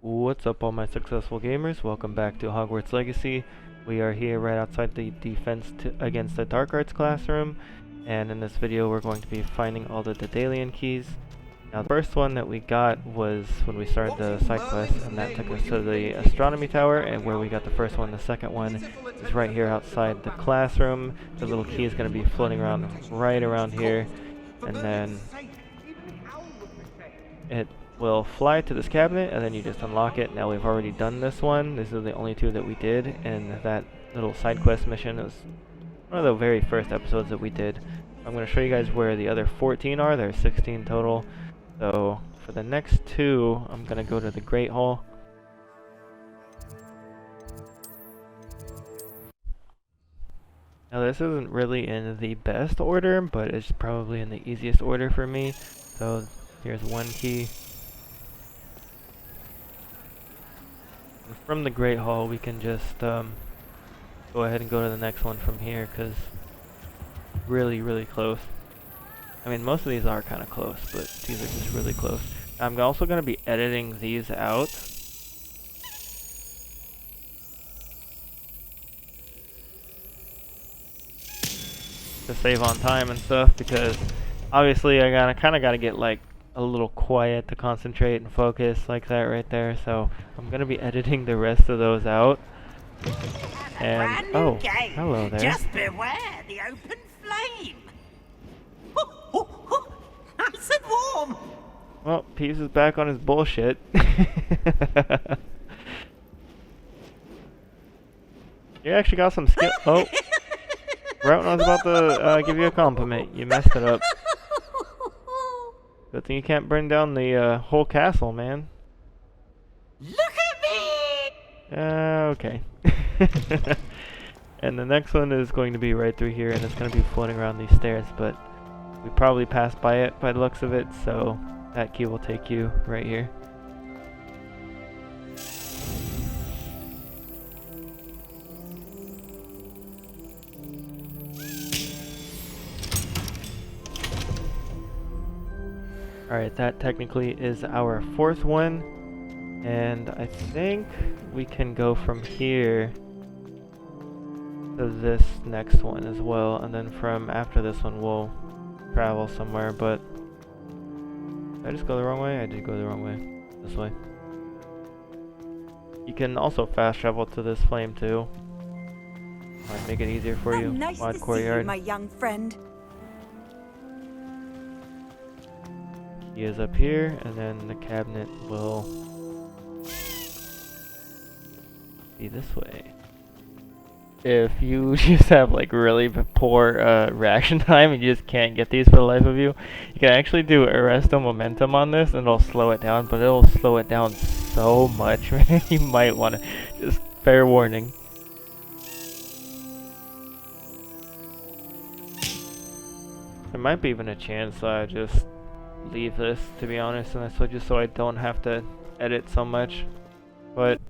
What's up all my successful gamers, welcome back to Hogwarts Legacy. We are here right outside the defense against the dark arts classroom, and in this video we're going to be finding all the Daedalian Keys. Now the first one that we got was when we started the side quest, and that took us to the astronomy tower, and where we got the first one. The second one is right here outside the classroom. The little key is going to be floating around right around here, and then it will fly to this cabinet, and then you just unlock it. Now we've already done this one. These are the only two that we did, and that little side quest mission is one of the very first episodes that we did. I'm going to show you guys where the other 14 are. There are 16 total. So for the next two, I'm going to go to the Great Hall. Now this isn't really in the best order, but it's probably in the easiest order for me. So here's one key. And from the Great Hall, we can just go ahead and go to the next one from here, because really close. I mean, most of these are kind of close, but these are just really close. I'm also going to be editing these out. To save on time and stuff, because obviously I kind of got to get like a little quiet to concentrate and focus like that right there. So I'm going to be editing the rest of those out. And oh, hello there. Just beware the open flame. Nice and warm. Well, Peeves is back on his bullshit. You actually got some skill. Oh, right when I was about to give you a compliment, you messed it up. Good thing you can't burn down the whole castle, man. Look at me. Okay. And the next one is going to be right through here, and it's going to be floating around these stairs, but we probably passed by it by the looks of it, so that key will take you right here. Alright, that technically is our fourth one, and I think we can go from here to this next one as well, and then from after this one we'll travel somewhere. But did I just go the wrong way? I did go the wrong way. This way. You can also fast travel to this flame too. Might make it easier for you. Nice to see you, my young friend. He is up here, and then the cabinet will be this way. If you just have like really poor reaction time and you just can't get these for the life of you, you can actually do Arresto Momentum on this, and it'll slow it down, but it'll slow it down so much, man. You might want to, just fair warning. There might be even a chance I just leave this, to be honest, and that's just so I don't have to edit so much. But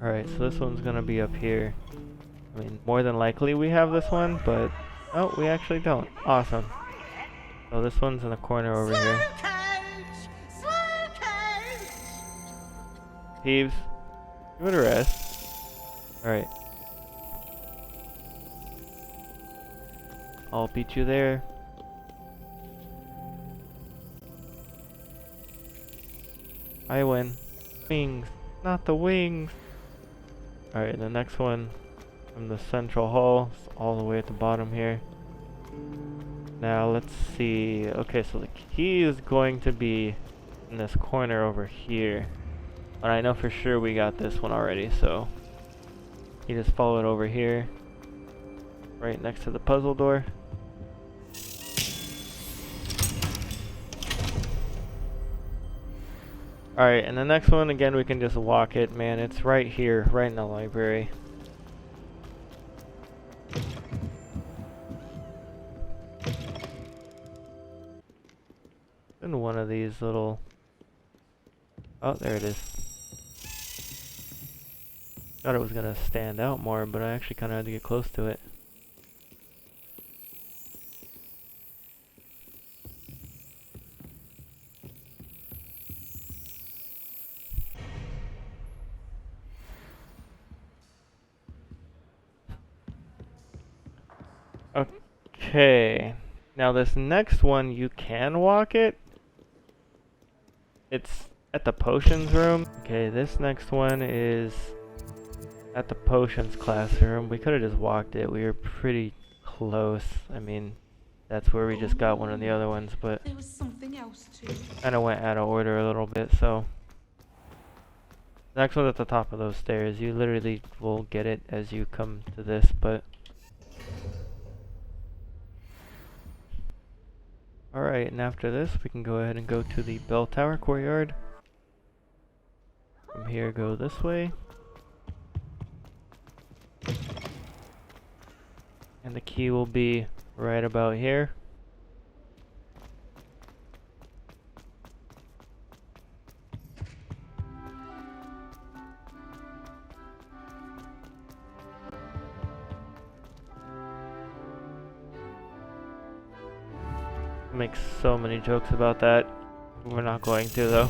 alright, so this one's gonna be up here. I mean, more than likely we have this one, but oh, we actually don't. Awesome. So this one's in the corner over here. Peeves, give it a rest. Alright. I'll beat you there. I win. Wings, not the wings. Alright, the next one from the central hall, all the way at the bottom here. Now let's see. Okay, so the key is going to be in this corner over here. But I know for sure we got this one already, so you just follow it over here. Right next to the puzzle door. Alright, and the next one, again, we can just walk it, man. It's right here, right in the library. In one of these little... Oh, there it is. Thought it was gonna stand out more, but I actually kind of had to get close to it. Okay. Now this next one, you can walk it. It's at the potions room. Okay, this next one is at the potions classroom. We could have just walked it. We were pretty close. I mean, that's where we just got one of the other ones, but There was something else too. kind of went out of order a little bit, so. Next one's at the top of those stairs. You literally will get it as you come to this, but. Alright, and after this, we can go ahead and go to the bell tower courtyard. From here, go this way. And the key will be right about here. Make so many jokes about that. We're not going to though.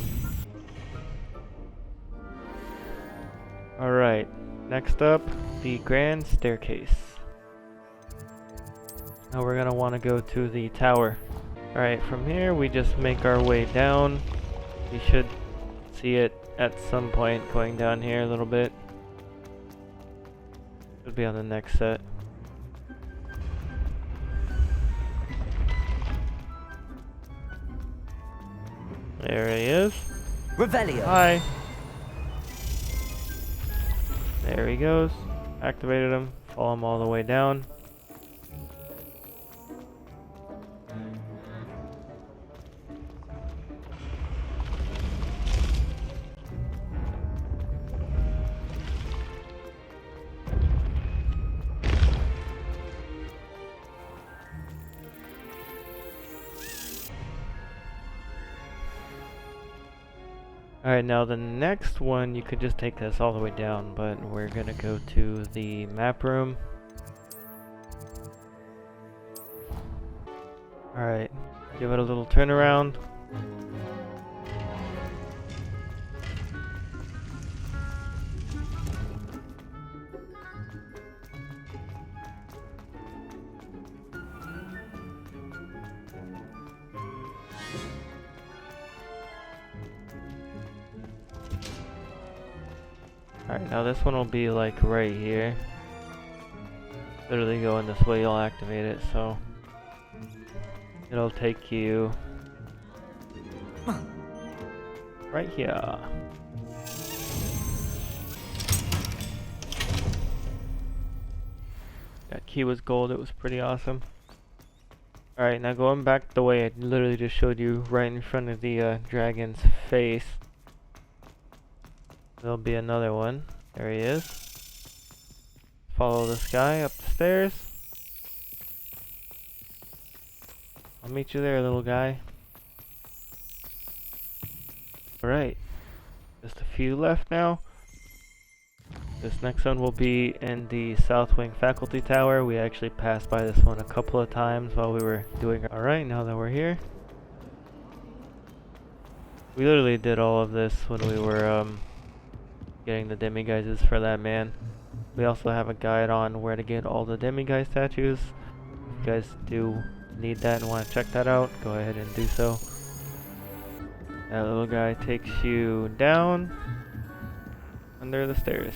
Alright, next up, the grand staircase. Now we're gonna want to go to the tower. Alright, from here we just make our way down. We should see it at some point going down here a little bit. Should be on the next set. There he is. Revelio. Hi. There he goes. Activated him. Follow him all the way down. Alright, now the next one, you could just take this all the way down, but we're gonna go to the map room. Alright, give it a little turnaround. Alright, now this one will be like right here. Literally going this way, you'll activate it, so it'll take you right here. That key was gold, it was pretty awesome. Alright, now going back the way I literally just showed you, right in front of the dragon's face. There'll be another one. There he is. Follow this guy up the stairs. I'll meet you there, little guy. Alright. Just a few left now. This next one will be in the South Wing Faculty Tower. We actually passed by this one a couple of times while we were doing it. Alright, now that we're here. We literally did all of this when we were getting the demiguises for that man. We also have a guide on where to get all the demiguise statues. If you guys do need that and want to check that out, go ahead and do so. That little guy takes you down under the stairs.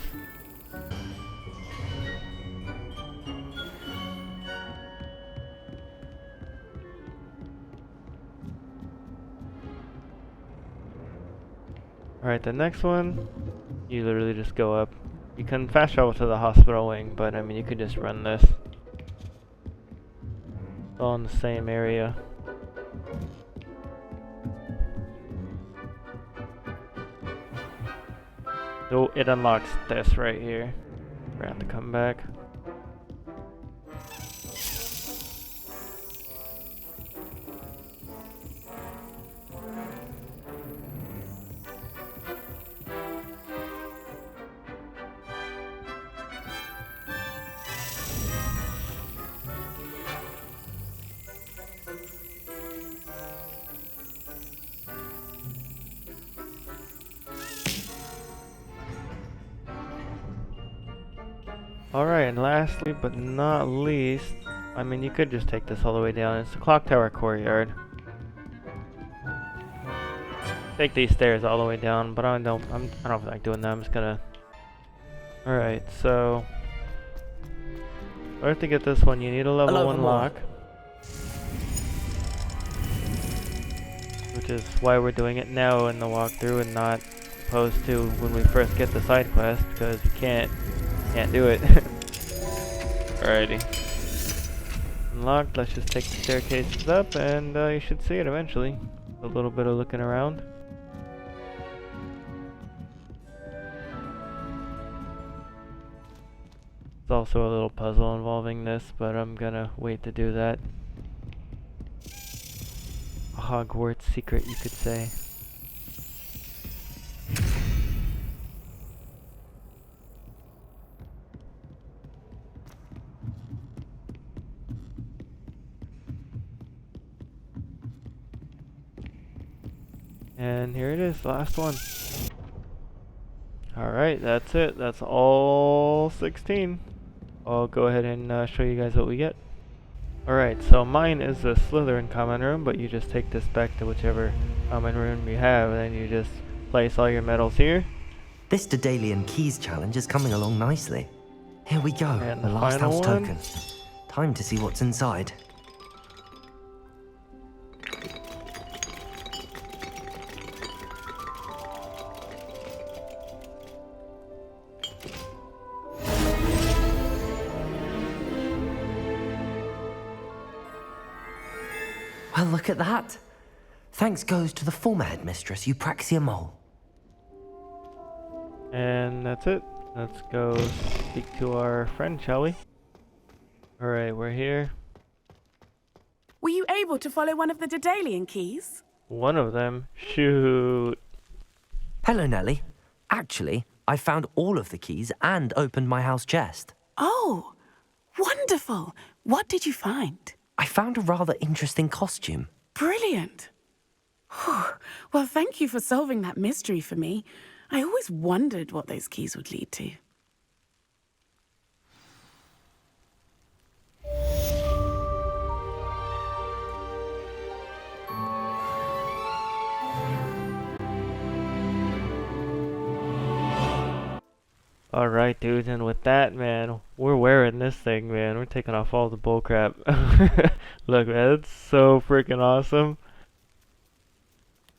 Alright, the next one, you literally just go up. You can fast travel to the hospital wing, but I mean you could just run this. It's all in the same area. So it unlocks this right here. We're gonna have to come back. Alright, and lastly but not least, I mean, you could just take this all the way down. It's the clock tower courtyard. Take these stairs all the way down, but I don't feel like doing that. I'm just gonna. All right, so in order to get this one, you need a level 1 lock, which is why we're doing it now in the walkthrough and not opposed to when we first get the side quest, because you can't do it. Alrighty. Unlocked. Let's just take the staircases up, and you should see it eventually. A little bit of looking around. There's also a little puzzle involving this, but I'm gonna wait to do that. A Hogwarts secret, you could say. And here it is, last one. Alright, that's it. That's all 16. I'll go ahead and show you guys what we get. Alright, so mine is the Slytherin common room, but you just take this back to whichever common room you have, and then you just place all your medals here. This Daedalian Keys challenge is coming along nicely. Here we go, And the last house one. token. Time to see what's inside. Well, look at that. Thanks goes to the former headmistress, Eupraxia Mole. And that's it. Let's go speak to our friend, shall we? Alright, we're here. Were you able to follow one of the Daedalian Keys? One of them? Shoot. Hello, Nellie. Actually, I found all of the keys and opened my house chest. Oh, wonderful. What did you find? I found a rather interesting costume. Brilliant. Whew. Well, thank you for solving that mystery for me. I always wondered what those keys would lead to. Alright, dudes, and with that, man, we're wearing this thing, man. We're taking off all the bullcrap. Look, man, it's so freaking awesome.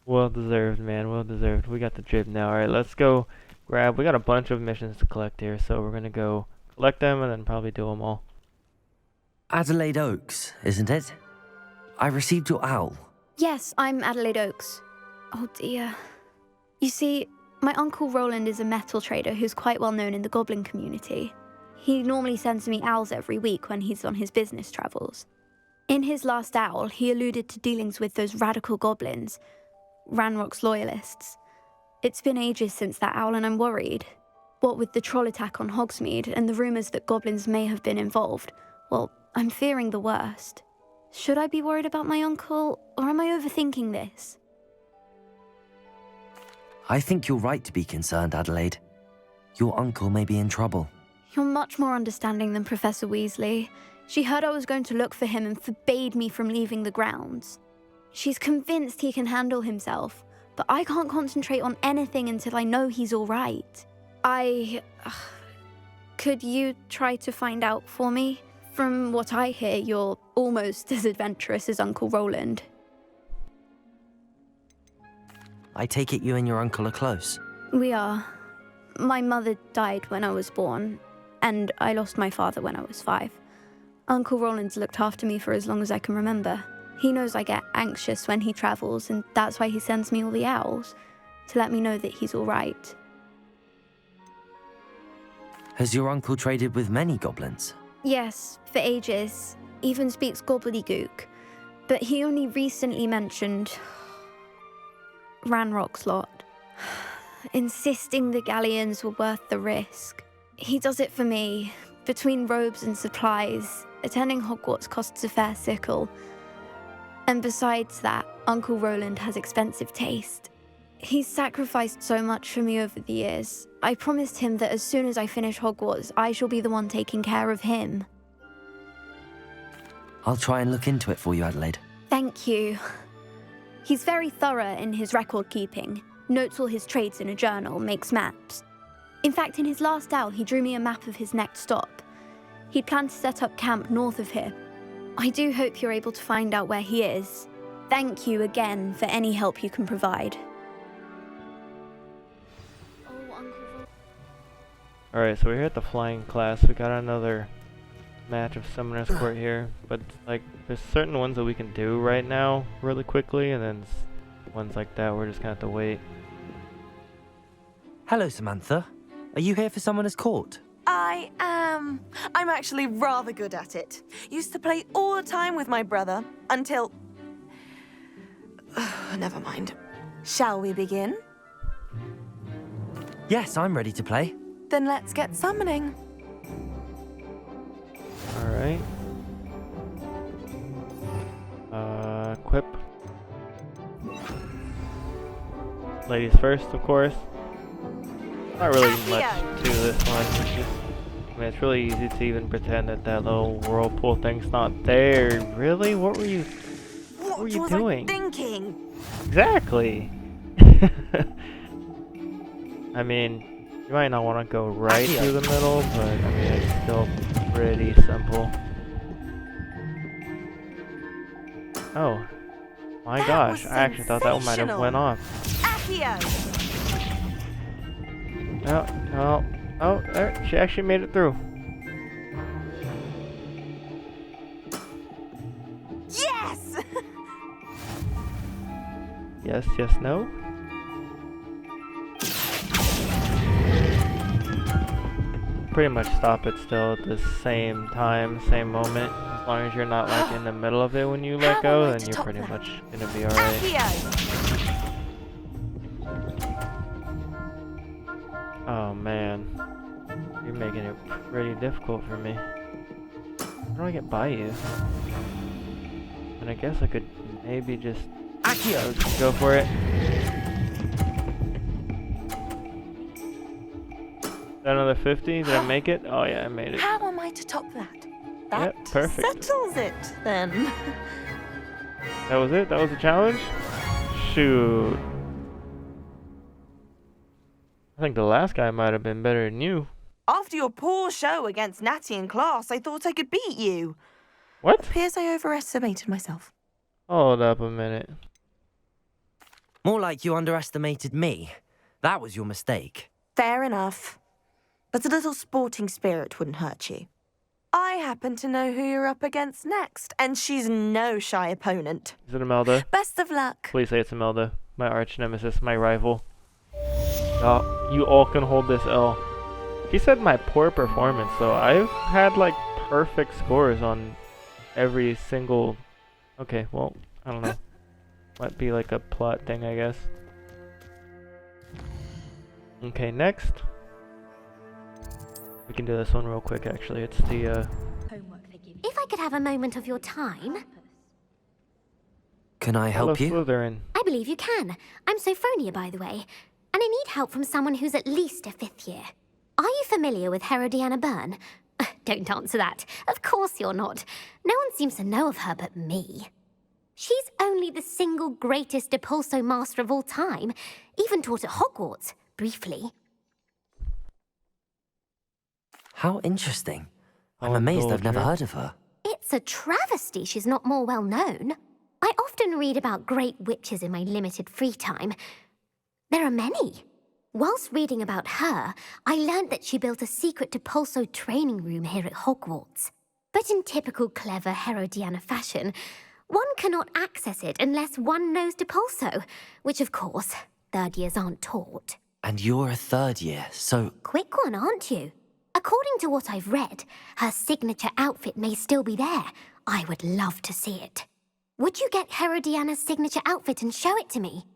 Well deserved, man, well deserved. We got the drip now. Alright, let's go grab. We got a bunch of missions to collect here, so we're gonna go collect them and then probably do them all. Adelaide Oakes, isn't it? I received your owl. Yes, I'm Adelaide Oakes. Oh dear. You see, my Uncle Rowland is a metal trader who's quite well known in the goblin community. He normally sends me owls every week when he's on his business travels. In his last owl, he alluded to dealings with those radical goblins, Ranrock's loyalists. It's been ages since that owl and I'm worried. What with the troll attack on Hogsmeade and the rumours that goblins may have been involved, well, I'm fearing the worst. Should I be worried about my uncle, or am I overthinking this? I think you're right to be concerned, Adelaide. Your uncle may be in trouble. You're much more understanding than Professor Weasley. She heard I was going to look for him and forbade me from leaving the grounds. She's convinced he can handle himself, but I can't concentrate on anything until I know he's all right. Could you try to find out for me? From what I hear, you're almost as adventurous as Uncle Rowland. I take it you and your uncle are close. We are. My mother died when I was born, and I lost my father when I was 5. Uncle Rowland's looked after me for as long as I can remember. He knows I get anxious when he travels, and that's why he sends me all the owls, to let me know that he's all right. Has your uncle traded with many goblins? Yes, for ages. Even speaks gobbledygook. But he only recently mentioned Ranrock's lot, insisting the galleons were worth the risk. He does it for me. Between robes and supplies, attending Hogwarts costs a fair sickle. And besides that, Uncle Rowland has expensive taste. He's sacrificed so much for me over the years. I promised him that as soon as I finish Hogwarts, I shall be the one taking care of him. I'll try and look into it for you, Adelaide. Thank you. He's very thorough in his record keeping, notes all his trades in a journal, makes maps. In fact, in his last owl, he drew me a map of his next stop. He planned to set up camp north of here. I do hope you're able to find out where he is. Thank you again for any help you can provide. Alright, so we're here at the flying class. We got another match of Summoner's Court here, but like there's certain ones that we can do right now really quickly, and then ones like that we're just gonna have to wait. Hello, Samantha. Are you here for Summoner's Court? I am. I'm actually rather good at it. Used to play all the time with my brother until... Never mind. Shall we begin? Yes, I'm ready to play. Then let's get summoning. Alright. Equip. Ladies first, of course. Not really much to this one. It's just, I mean, it's really easy to even pretend that that little whirlpool thing's not there. Really? What were you doing? I thinking? Exactly. I mean, you might not want to go right through the middle, but I mean, it's still pretty simple. Oh, my gosh! I actually thought that one might have went off. Oh, there! She actually made it through. Yes. Yes, yes, no. Pretty much stop it still at the same time, same moment. As long as you're not like in the middle of it when you let go, then you're pretty much gonna be alright. Oh man, you're making it pretty difficult for me. How do I get by you? And I guess I could maybe just go for it. Another 50? Did I make it? Oh yeah, I made it. How am I to top that? That yep, perfect. Settles it, then. That was it? That was the challenge? Shoot. I think the last guy might have been better than you. After your poor show against Natty in class, I thought I could beat you. What? Appears I overestimated myself. Hold up a minute. More like you underestimated me. That was your mistake. Fair enough. But a little sporting spirit wouldn't hurt you. I happen to know who you're up against next, and she's no shy opponent. Is it Imelda? Best of luck. Please say it's Imelda. My arch nemesis, my rival. Oh, you all can hold this L. He said my poor performance, so I've had like perfect scores on every single... Okay, well, I don't know. Might be like a plot thing, I guess. Okay, next. We can do this one real quick, actually. It's the, If I could have a moment of your time... Can I help you? Slytherin. I believe you can. I'm Sophronia, by the way. And I need help from someone who's at least a 5th year. Are you familiar with Herodiana Byrne? Don't answer that. Of course you're not. No one seems to know of her but me. She's only the single greatest Depulso master of all time. Even taught at Hogwarts, briefly. How interesting. I'm amazed I've never heard of her. It's a travesty she's not more well known. I often read about great witches in my limited free time. There are many. Whilst reading about her, I learned that she built a secret Depulso training room here at Hogwarts. But in typical clever Herodiana fashion, one cannot access it unless one knows Depulso, which of course, 3rd years aren't taught. And you're a 3rd year, so... Quick one, aren't you? According to what I've read, her signature outfit may still be there. I would love to see it. Would you get Herodiana's signature outfit and show it to me?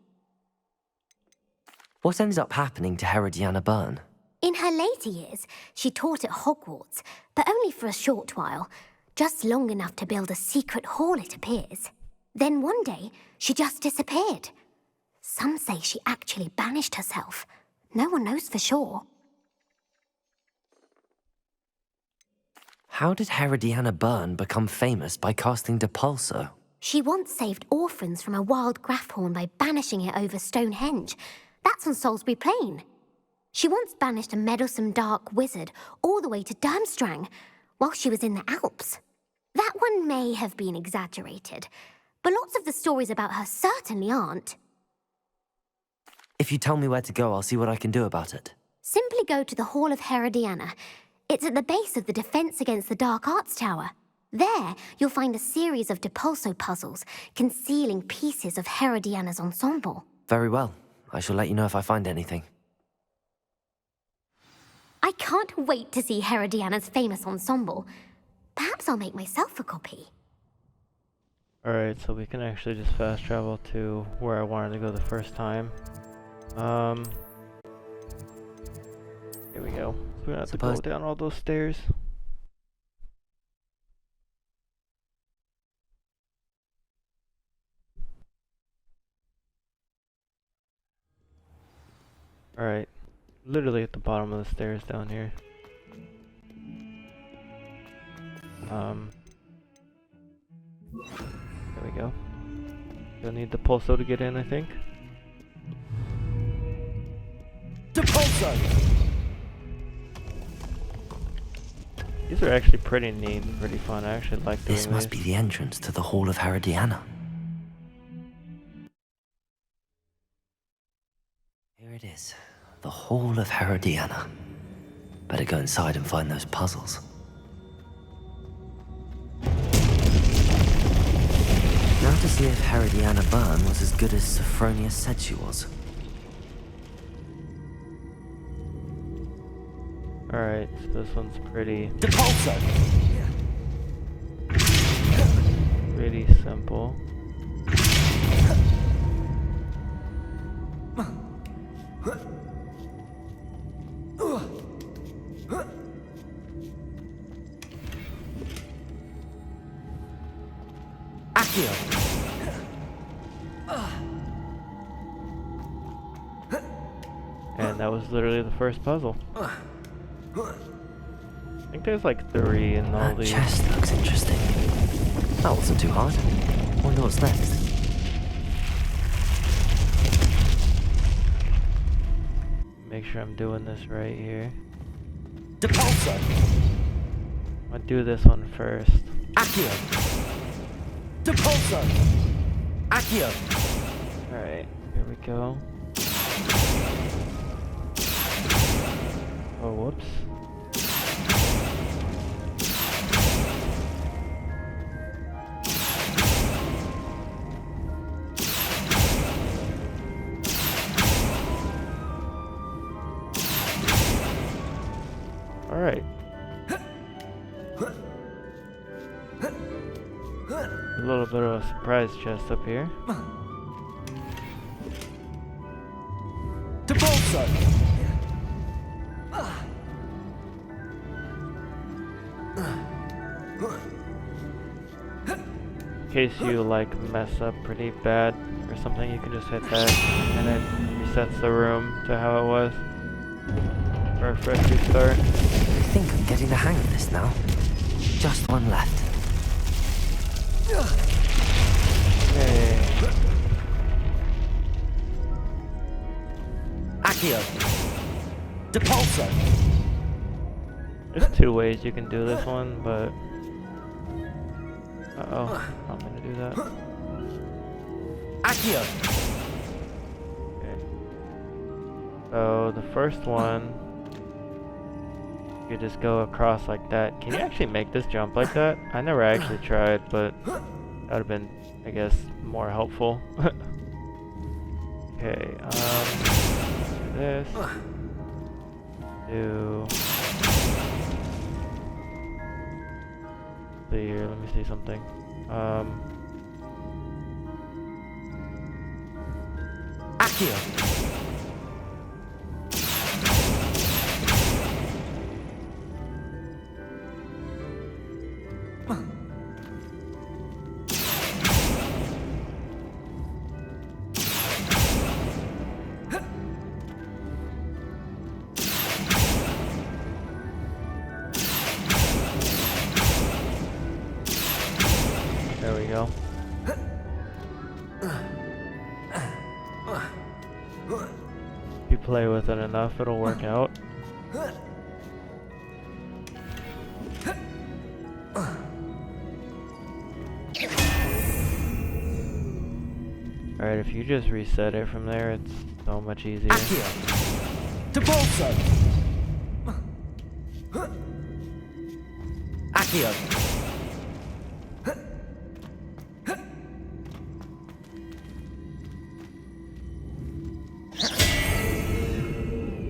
What ended up happening to Herodiana Byrne? In her later years, she taught at Hogwarts, but only for a short while. Just long enough to build a secret hall, it appears. Then one day, she just disappeared. Some say she actually banished herself. No one knows for sure. How did Herodiana Byrne become famous by casting Depulso? She once saved orphans from a wild Graffhorn by banishing it over Stonehenge. That's on Salisbury Plain. She once banished a meddlesome dark wizard all the way to Durmstrang while she was in the Alps. That one may have been exaggerated, but lots of the stories about her certainly aren't. If you tell me where to go, I'll see what I can do about it. Simply go to the Hall of Herodiana. It's at the base of the Defense Against the Dark Arts Tower. There, you'll find a series of Depulso puzzles concealing pieces of Herodiana's ensemble. Very well. I shall let you know if I find anything. I can't wait to see Herodiana's famous ensemble. Perhaps I'll make myself a copy. Alright, so we can actually just fast travel to where I wanted to go the first time. Here we go. So we're gonna have to go down all those stairs. Alright, literally at the bottom of the stairs down here. There we go. You'll need the pulso to get in, I think. Depulso! These are actually pretty neat and pretty fun. I actually like doing This must be the entrance to the Hall of Herodiana. Here it is. The Hall of Herodiana. Better go inside and find those puzzles. Now to see if Herodiana Byrne was as good as Sophronia said she was. Alright, so this one's pretty simple. And that was literally the first puzzle. I think there's like 3 in all these. That chest looks interesting. That wasn't too hard. Wonder what's next. Make sure I'm doing this right here. Depulso! I'll do this one first. Accio! Depulso! Accio! Alright, here we go. Oh, whoops. Alright. A little bit of a surprise chest up here. Depulso! In case you like mess up pretty bad or something, you can just hit that and it resets the room to how it was. For a fresh restart. I think I'm getting the hang of this now. Just one left. Yay. Accio! Depulso! There's 2 ways you can do this one, but... Uh-oh, I'm gonna do that. Accio! Okay. So, the first one... You just go across like that. Can you actually make this jump like that? I never actually tried, but... That would have been, I guess, more helpful. Okay, do this. Do... See here, let me see something. Accio! go. If you play with it enough, it'll work out. Alright, if you just reset it from there, it's so much easier. Accio! Accio!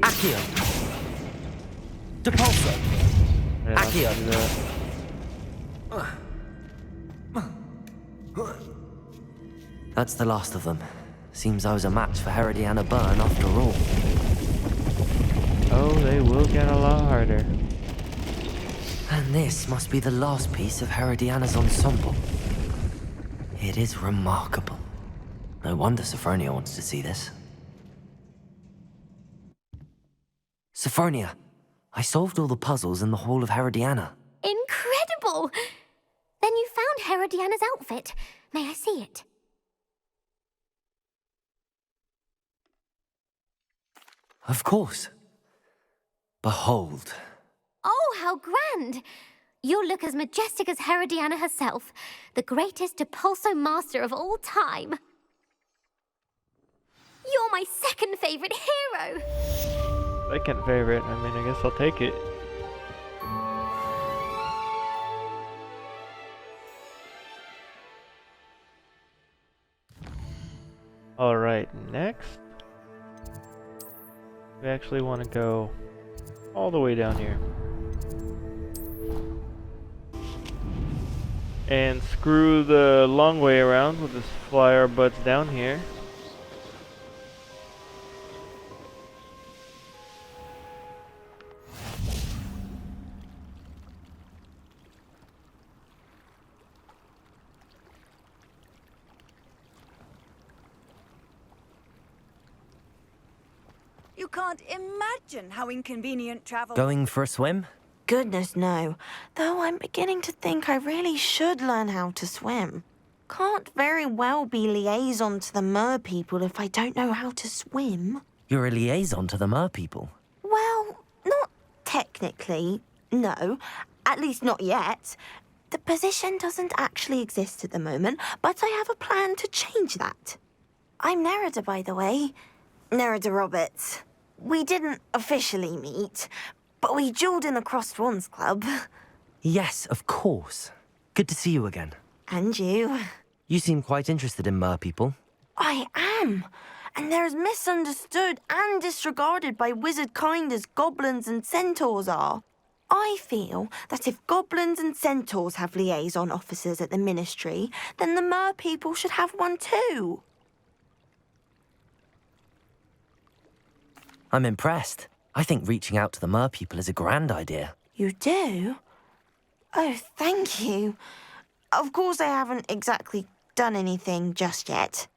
Accio! Depulso! Accio! That's the last of them. Seems I was a match for Herodiana Byrne after all. Oh, they will get a lot harder. And this must be the last piece of Herodiana's ensemble. It is remarkable. No wonder Sophronia wants to see this. Sophronia, I solved all the puzzles in the Hall of Herodiana. Incredible! Then you found Herodiana's outfit. May I see it? Of course. Behold. Oh, how grand! You'll look as majestic as Herodiana herself, the greatest Depulso master of all time. You're my second favorite hero! Second favorite, I mean, I guess I'll take it. Alright, next. We actually want to go all the way down here. And screw the long way around. We'll just fly our butts down here. You can't imagine how inconvenient travel. Going for a swim? Goodness, no. Though I'm beginning to think I really should learn how to swim. Can't very well be liaison to the mer people if I don't know how to swim. You're a liaison to the mer people. Well, not technically, no. At least not yet. The position doesn't actually exist at the moment, but I have a plan to change that. I'm Nerida, by the way. Nerida Roberts. We didn't officially meet, but we duelled in the Crossed Wands Club. Yes, of course. Good to see you again. And you. You seem quite interested in mer people. I am. And they're as misunderstood and disregarded by wizard kind as goblins and centaurs are. I feel that if goblins and centaurs have liaison officers at the ministry, then the mer people should have one too. I'm impressed. I think reaching out to the mer people is a grand idea. You do? Oh, thank you. Of course I haven't exactly done anything just yet.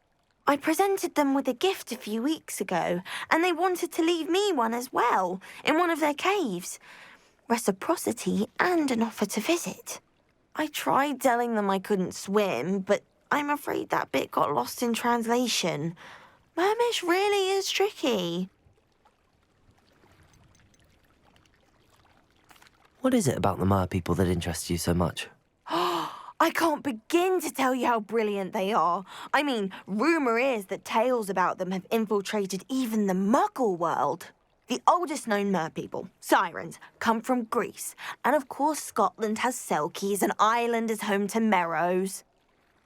I presented them with a gift a few weeks ago, and they wanted to leave me one as well, in one of their caves. Reciprocity and an offer to visit. I tried telling them I couldn't swim, but I'm afraid that bit got lost in translation. Mermish really is tricky. What is it about the mer people that interests you so much? I can't begin to tell you how brilliant they are. I mean, rumour is that tales about them have infiltrated even the Muggle world. The oldest known mer people, sirens, come from Greece. And of course Scotland has Selkies and Ireland is home to Merrows.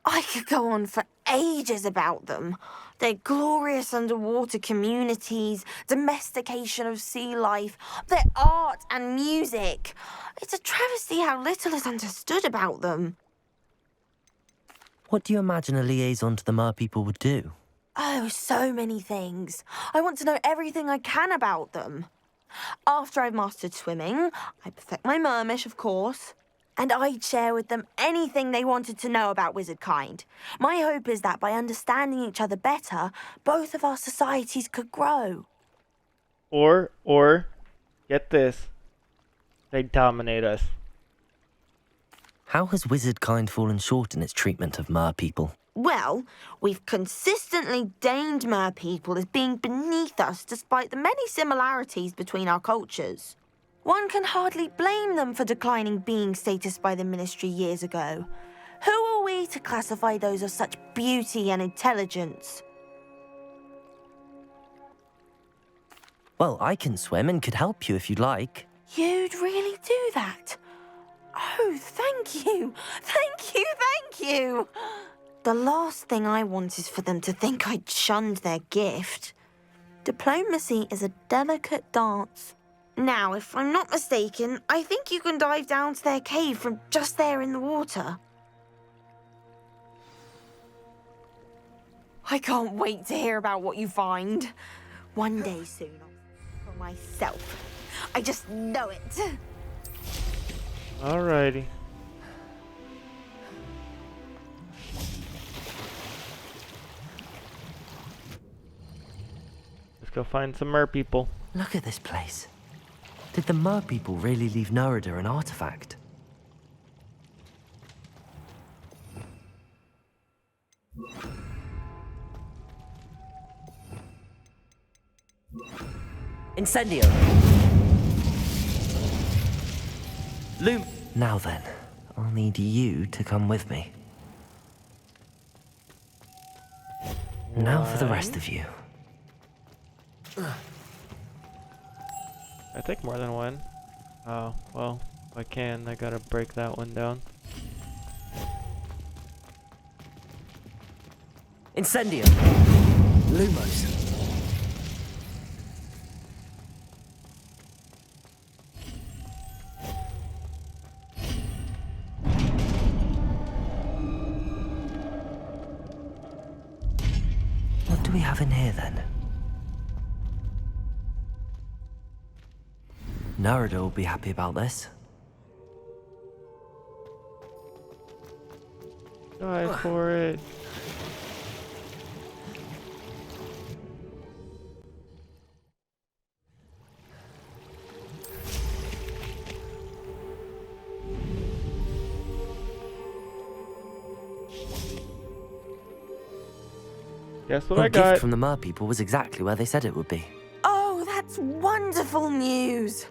I could go on for ages about them. Their glorious underwater communities, domestication of sea life, their art and music. It's a travesty how little is understood about them. What do you imagine a liaison to the mer people would do? Oh, so many things. I want to know everything I can about them. After I've mastered swimming, I perfect my mermish, of course. And I'd share with them anything they wanted to know about wizard kind. My hope is that by understanding each other better, both of our societies could grow. Or, get this, they dominate us. How has wizardkind fallen short in its treatment of mer people? Well, we've consistently deemed mer people as being beneath us despite the many similarities between our cultures. One can hardly blame them for declining being status by the Ministry years ago. Who are we to classify those of such beauty and intelligence? Well, I can swim and could help you if you'd like. You'd really do that? Oh, thank you! Thank you, thank you! The last thing I want is for them to think I'd shunned their gift. Diplomacy is a delicate dance. Now, if I'm not mistaken, I think you can dive down to their cave from just there in the water. I can't wait to hear about what you find. One day soon, I'll see for myself. I just know it. Alrighty. Let's go find some mer people. Look at this place. Did the mer people really leave Nerida an artifact? Incendio! Loom! Now then, I'll need you to come with me. Now for the rest of you. I think more than one. Oh, well, if I can, I gotta break that one down. Incendio! Lumos! What do we have in here then? Nerida will be happy about this. Die for it. Guess what Your I got? gift from the mer people was exactly where they said it would be. Oh, that's wonderful news.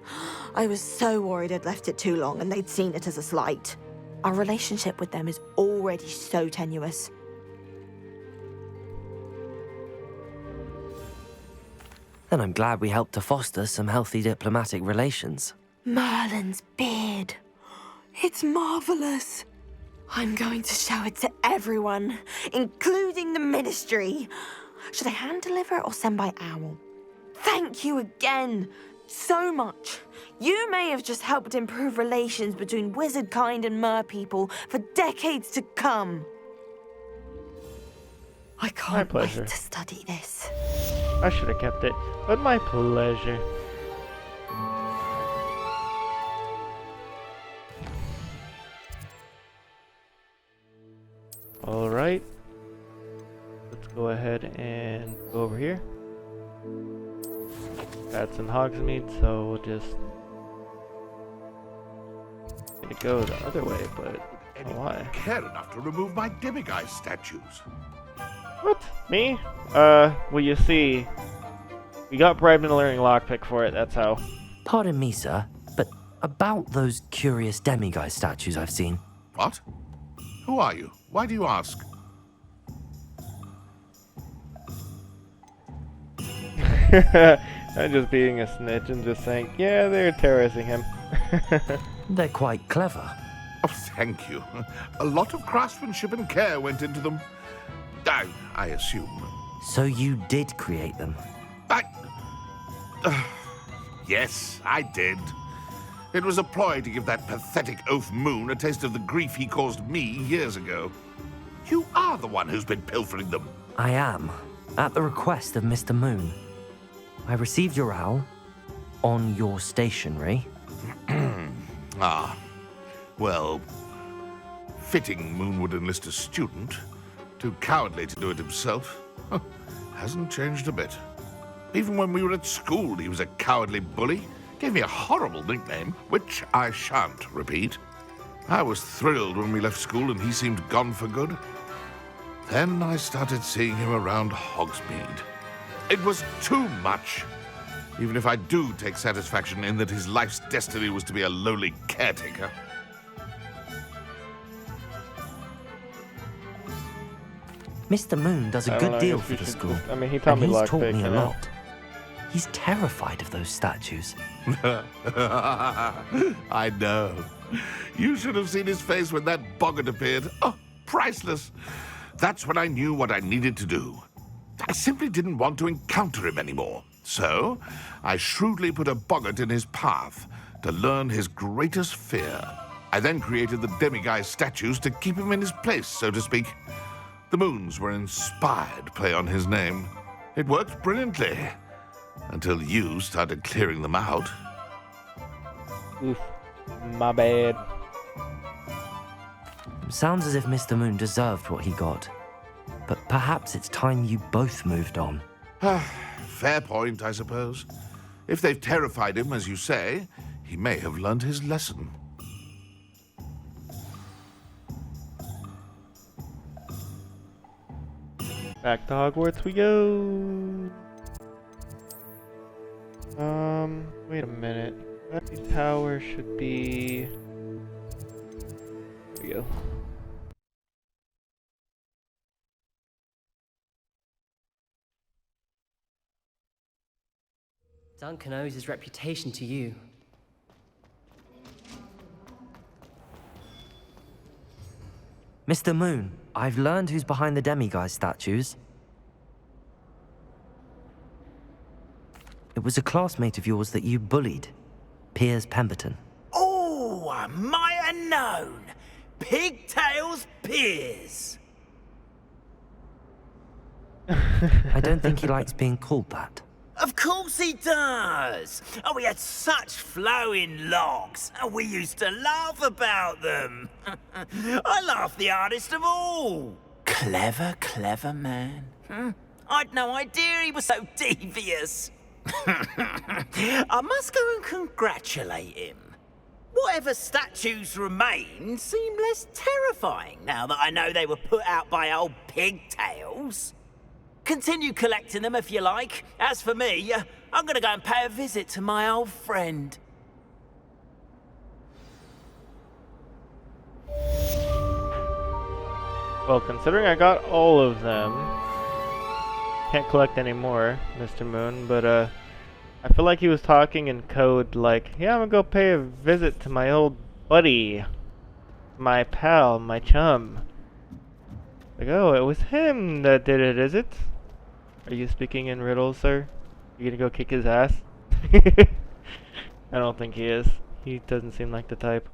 I was so worried I'd left it too long and they'd seen it as a slight. Our relationship with them is already so tenuous. Then I'm glad we helped to foster some healthy diplomatic relations. Merlin's beard. It's marvelous. I'm going to show it to everyone, including the Ministry. Should I hand deliver it or send by owl? Thank you again so much. You may have just helped improve relations between wizardkind and mer people for decades to come. I can't wait to study this. I should have kept it, but my pleasure. Alright. Let's go ahead and go over here. Got some Hogsmeade, so we'll just gonna go the other way, but I don't know why. Care enough to remove my demiguise statues. What? Me? Well, you see, we got bribed into learning lockpick for it, that's how. Pardon me, sir, but about those curious demiguise statues I've seen. What? Who are you? Why do you ask? I'm just being a snitch and just saying, yeah, they're terrorizing him. They're quite clever. Oh, thank you. A lot of craftsmanship and care went into them. I assume. So you did create them? Yes, I did. It was a ploy to give that pathetic oaf Moon a taste of the grief he caused me years ago. You are the one who's been pilfering them. I am, at the request of Mr. Moon. I received your owl on your stationery. Ah, well, fitting Moon would enlist a student. Too cowardly to do it himself. Hasn't changed a bit. Even when we were at school, he was a cowardly bully. Gave me a horrible nickname, which I shan't repeat. I was thrilled when we left school and he seemed gone for good. Then I started seeing him around Hogsmeade. It was too much. Even if I do take satisfaction in that his life's destiny was to be a lowly caretaker. Mr. Moon does a good deal for the school. I mean, he taught me he's taught me a lockpicking, lot. He's terrified of those statues. I know. You should have seen his face when that boggart appeared. Oh, priceless. That's when I knew what I needed to do. I simply didn't want to encounter him anymore. So, I shrewdly put a boggart in his path to learn his greatest fear. I then created the demiguise statues to keep him in his place, so to speak. The moons were inspired play on his name. It worked brilliantly. Until you started clearing them out. Oof. My bad. Sounds as if Mr. Moon deserved what he got. But perhaps it's time you both moved on. Fair point, I suppose. If they've terrified him, as you say, he may have learned his lesson. Back to Hogwarts we go. Wait a minute. That tower should be... There we go. Duncan owes his reputation to you. Mr. Moon, I've learned who's behind the demiguise statues. It was a classmate of yours that you bullied, Piers Pemberton. Oh, I might have known. Pigtails Piers. I don't think he likes being called that. Of course he does. Oh, we had such flowing locks, and we used to laugh about them. I laughed the hardest of all. Clever, clever man. I'd no idea he was so devious. I must go and congratulate him. Whatever statues remain seem less terrifying now that I know they were put out by old pigtails. Continue collecting them if you like. As for me, I'm gonna go and pay a visit to my old friend. Well, considering I got all of them, can't collect any more, Mr. Moon, but I feel like he was talking in code like, yeah, I'm gonna go pay a visit to my old buddy, my pal, my chum. Like, oh, it was him that did it, is it? Are you speaking in riddles, sir? You gonna go kick his ass? I don't think he is. He doesn't seem like the type.